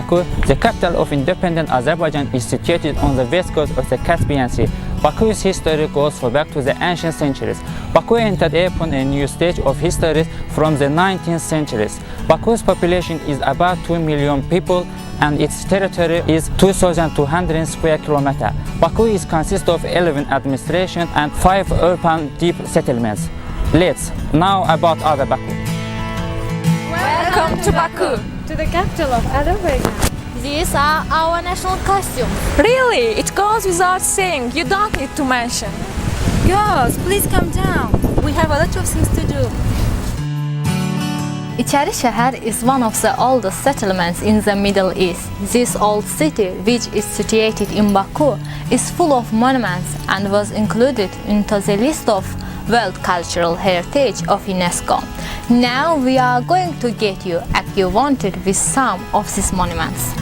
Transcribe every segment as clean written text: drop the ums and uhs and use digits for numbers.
Baku, the capital of independent Azerbaijan, is situated on the west coast of the Caspian Sea. Baku's history goes back to the ancient centuries. Baku entered upon a new stage of history from the 19th centuries. Baku's population is about 2 million people and its territory is 2,200 square kilometers. Baku is consists of 11 administration and 5 urban deep settlements. Let's now about other Baku. Welcome to Baku, to the capital of Azerbaijan. These are our national costumes. Really? It goes without saying. You don't need to mention. Girls, please come down. We have a lot of things to do. İçəri şəhər is one of the oldest settlements in the Middle East. This old city, which is situated in Baku, is full of monuments and was included into the list of World Cultural Heritage of UNESCO. Now we are going to get you acquainted with some of these monuments.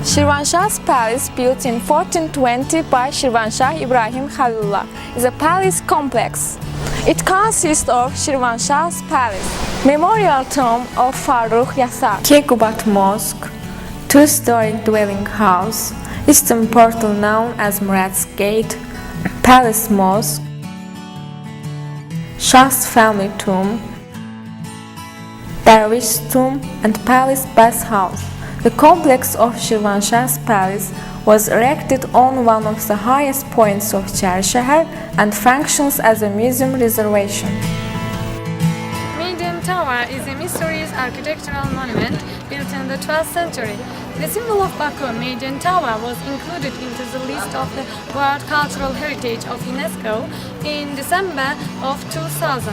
Şirvanşah's Palace, built in 1420 by Şirvanşah İbrahim Khalilullah, is a palace complex. It consists of Şirvanşah's Palace, Memorial Tomb of Farukh Yasar, Kekubat Mosque, two-story dwelling house, Eastern portal known as Murad's Gate, Palace Mosque, Shah's family tomb, Dervish tomb and Palace bathhouse. The complex of Şirvanşah's Palace was erected on one of the highest points of Çarşahar and functions as a museum reservation. Maiden Tower is a mysterious architectural monument built in the 12th century. The symbol of Baku, Maiden Tower, was included into the list of the World Cultural Heritage of UNESCO in December of 2000.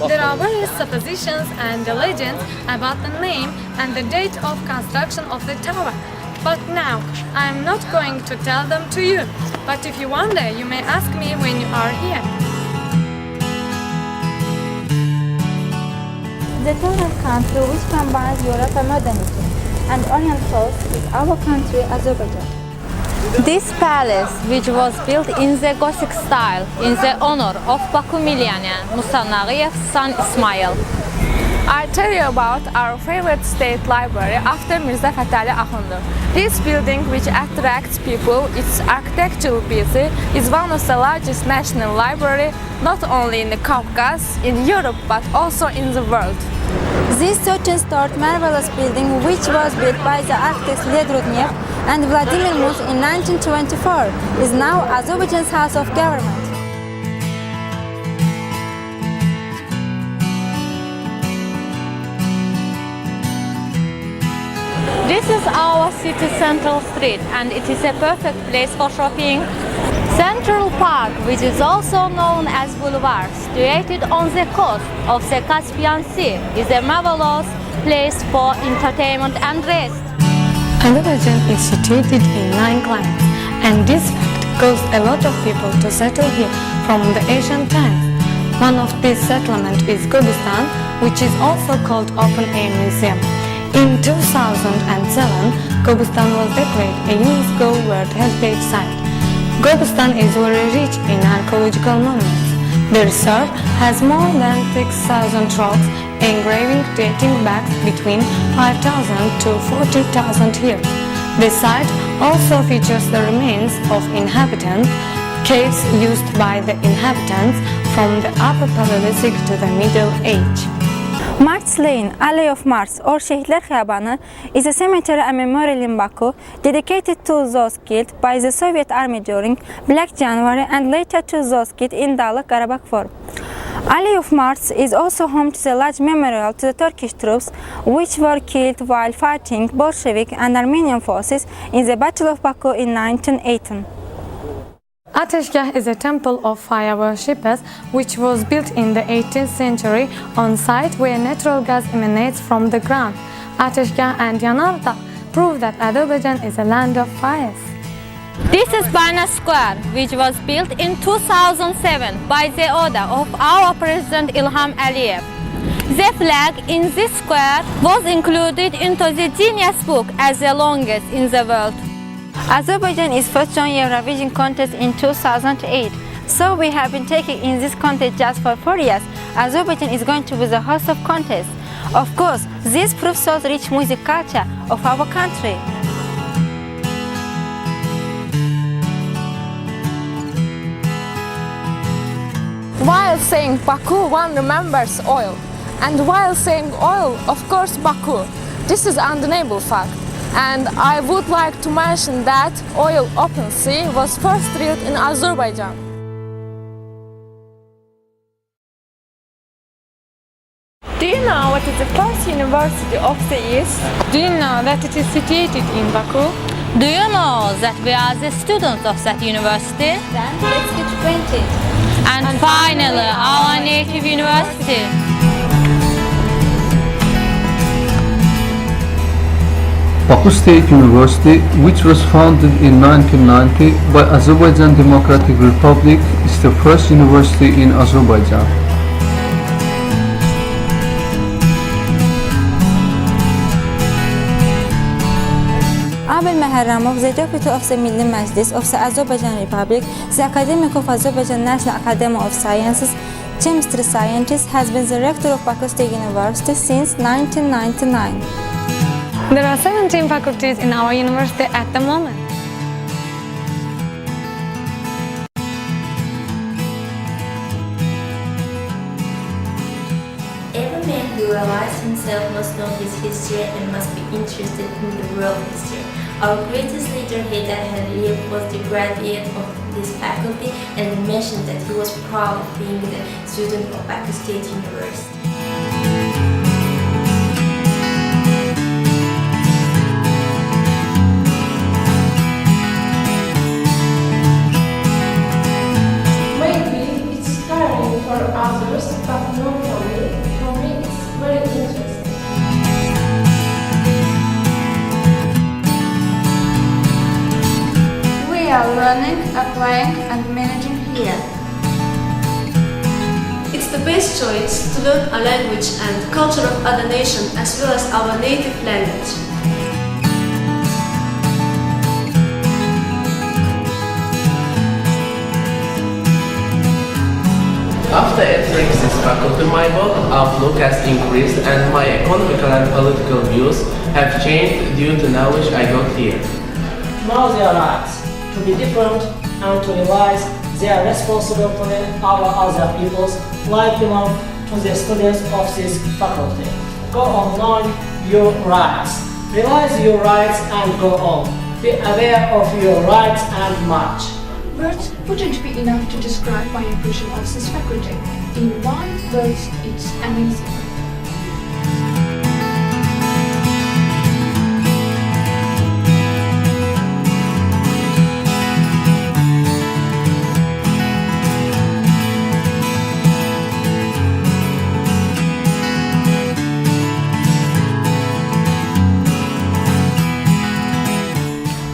There are various suppositions and legends about the name and the date of construction of the tower. But now, I am not going to tell them to you. But if you wonder, you may ask me when you are here. The total country which combines Europe and modernity and Orient thought is our country, Azerbaijan. This palace, which was built in the Gothic style in the honor of Baku millionaire Musa Nağıyev's son Ismail. I'll tell you about our favorite state library after Mirza Fatali Axundu. This building, which attracts people, its architectural beauty, is one of the largest national libraries not only in the Caucasus, in Europe, but also in the world. This 13-story marvelous building, which was built by the architects Led Rudnev and Vladimir Mus in 1924, is now Azerbaijan's House of Government. This is our city central street and it is a perfect place for shopping. Central Park, which is also known as Boulevard, situated on the coast of the Caspian Sea, is a marvelous place for entertainment and rest. Azerbaijan is situated in 9 climates, and this fact caused a lot of people to settle here from the ancient times. One of these settlements is Gobustan, which is also called Open Air Museum. In 2007, Gobustan was declared a UNESCO World Heritage Site. Gobustan is very rich in archaeological monuments. The reserve has more than 6,000 rocks engraving dating back between 5,000 to 40,000 years. The site also features the remains of inhabitants, caves used by the inhabitants from the Upper Paleolithic to the Middle Age. March Lane, Alley of Mars, or Şehitler Xiyabanı, is a cemetery and memorial in Baku dedicated to those killed by the Soviet Army during Black January and later to those killed in Dağlık Qarabağ War. Alley of Mars is also home to the large memorial to the Turkish troops which were killed while fighting Bolshevik and Armenian forces in the Battle of Baku in 1918. Ateşgah is a temple of fire worshippers which was built in the 18th century on site where natural gas emanates from the ground. Ateşgah and Yanardağ prove that Azerbaijan is a land of fires. This is Bana Square, which was built in 2007 by the order of our President İlham Aliyev. The flag in this square was included into the Guinness Book as the longest in the world. Azerbaijan is first joined Eurovision contest in 2008, so we have been taking in this contest just for 4 years. Azerbaijan is going to be the host of contest. Of course, this proves the rich music culture of our country. While saying Baku, one remembers oil. And while saying oil, of course, Baku. This is undeniable fact. And I would like to mention that oil open sea was first drilled in Azerbaijan. Do you know what is the first university of the East? Do you know that it is situated in Baku? Do you know that we are the students of that university? Then let's get acquainted. And finally, our native university. Baku State University, which was founded in 1990 by Azerbaijan Democratic Republic, is the first university in Azerbaijan. Abel Məhərrəmov, the Deputy of the Milli Məclis of the Azerbaijan Republic, the Academic of Azerbaijan National Academy of Sciences, chemistry scientist, has been the rector of Baku State University since 1999. There are 17 faculties in our university at the moment. Every man who realizes himself must know his history and must be interested in the world history. Our greatest leader, Aytən, was the graduate of this faculty, and he mentioned that he was proud of being the student of Baku State University. Maybe it's tiring for others, but not for me. For me, it's very interesting. We are learning, applying, and managing here. It's the best choice to learn a language and culture of other nations as well as our native language. After entering this faculty, my work outlook has increased and my economical and political views have changed due to knowledge I got here. Now they are rights to be different and to realize they are responsible to our other peoples, like belong to the students of this faculty. Go on knowing your rights. Realize your rights and go on. Be aware of your rights and march. Words wouldn't be enough to describe my impression of this faculty. In one word, it's amazing.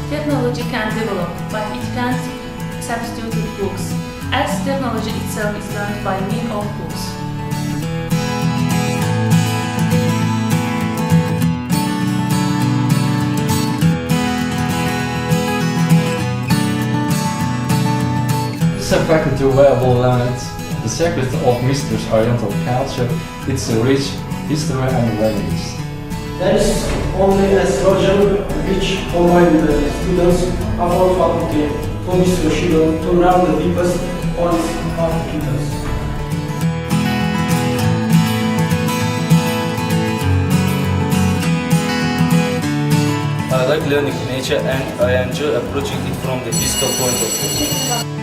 Technology can develop, but it can't substitute books, as technology itself is learned by means of books. It's a faculty where all learned the secret of Mr. Oriental culture, its rich history and values. There is only a slogan which combines the students of our faculty to Mr. Shido to learn the deepest points of campus. I like learning nature and I enjoy approaching it from the physical point of view.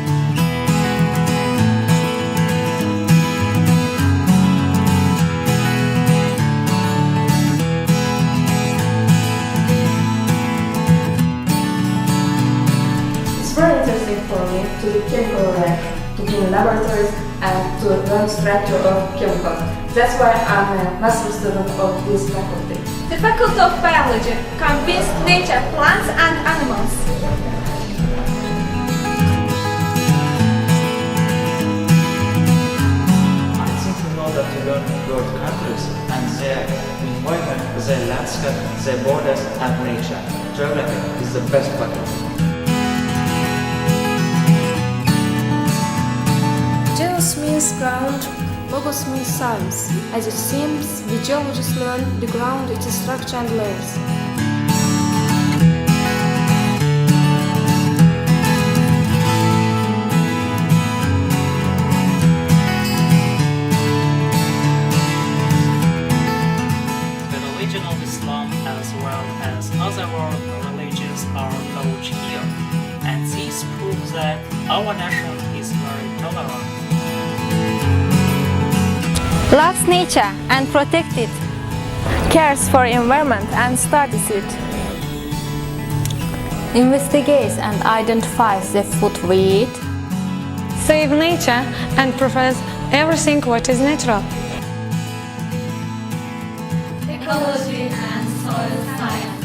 Very interesting for me to do chemical lab, to be in laboratories and to learn structure of chemicals. That's why I'm a master student of this faculty. The Faculty of Biology combines nature, plants and animals. I think you know that to learn world countries and their environment, their landscape, their borders and nature. Geography is the best faculty. Geos means ground, focus means science. As it seems, the geologists learn the ground, its structure and layers. The religion of Islam as well as other world religions are taught here, and this proves that our nation is very tolerant. Loves nature and protects it. Cares for environment and studies it. Investigates and identifies the food we eat. Save nature and prefers everything what is natural. Ecology and soil science.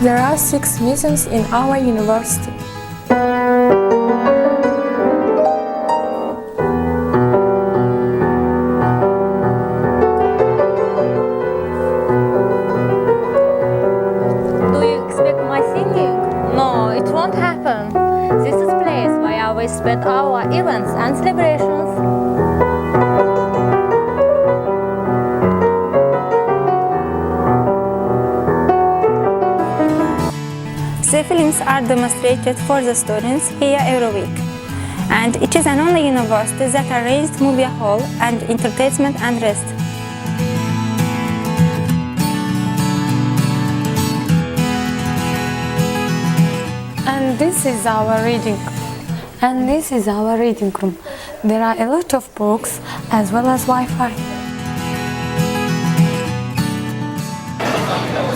There are 6 museums in our university. Do you expect my singing? No, it won't happen. This is a place where we spend our events and celebrations. The films are demonstrated for the students here every week. And it is an only university that arranged movie hall and entertainment and rest. And this is our reading. And this is our reading room. There are a lot of books as well as Wi-Fi.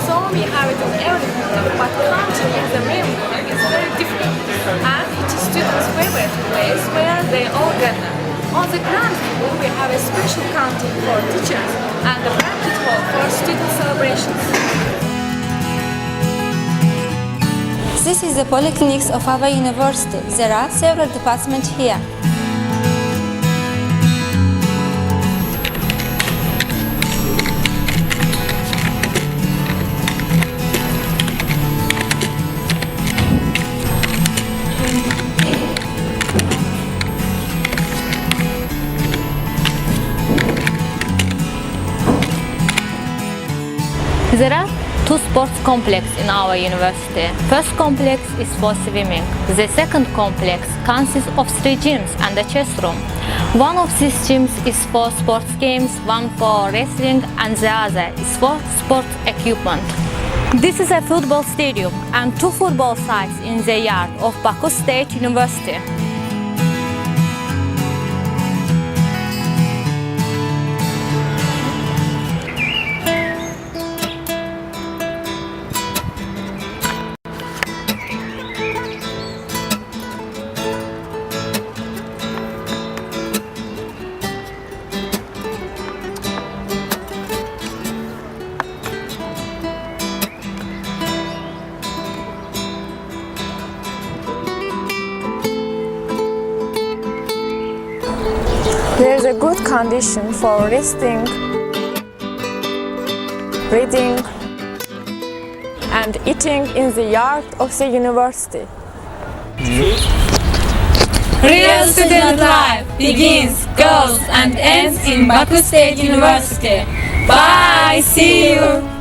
So we have it in everything, but counting in the memory is very different. And it is students' favorite place where they all gather. On the ground floor we have a special canteen for teachers and a banquet hall for student celebrations. This is the polyclinics of our university. There are several departments here. There are 2 sports complexes in our university. First complex is for swimming. The second complex consists of 3 gyms and a chess room. One of these gyms is for sports games, one for wrestling, and the other is for sports equipment. This is a football stadium and 2 football sites in the yard of Baku State University. There is a good condition for resting, reading, and eating in the yard of the university. Real student life begins, goes, and ends in Baku State University. Bye! See you!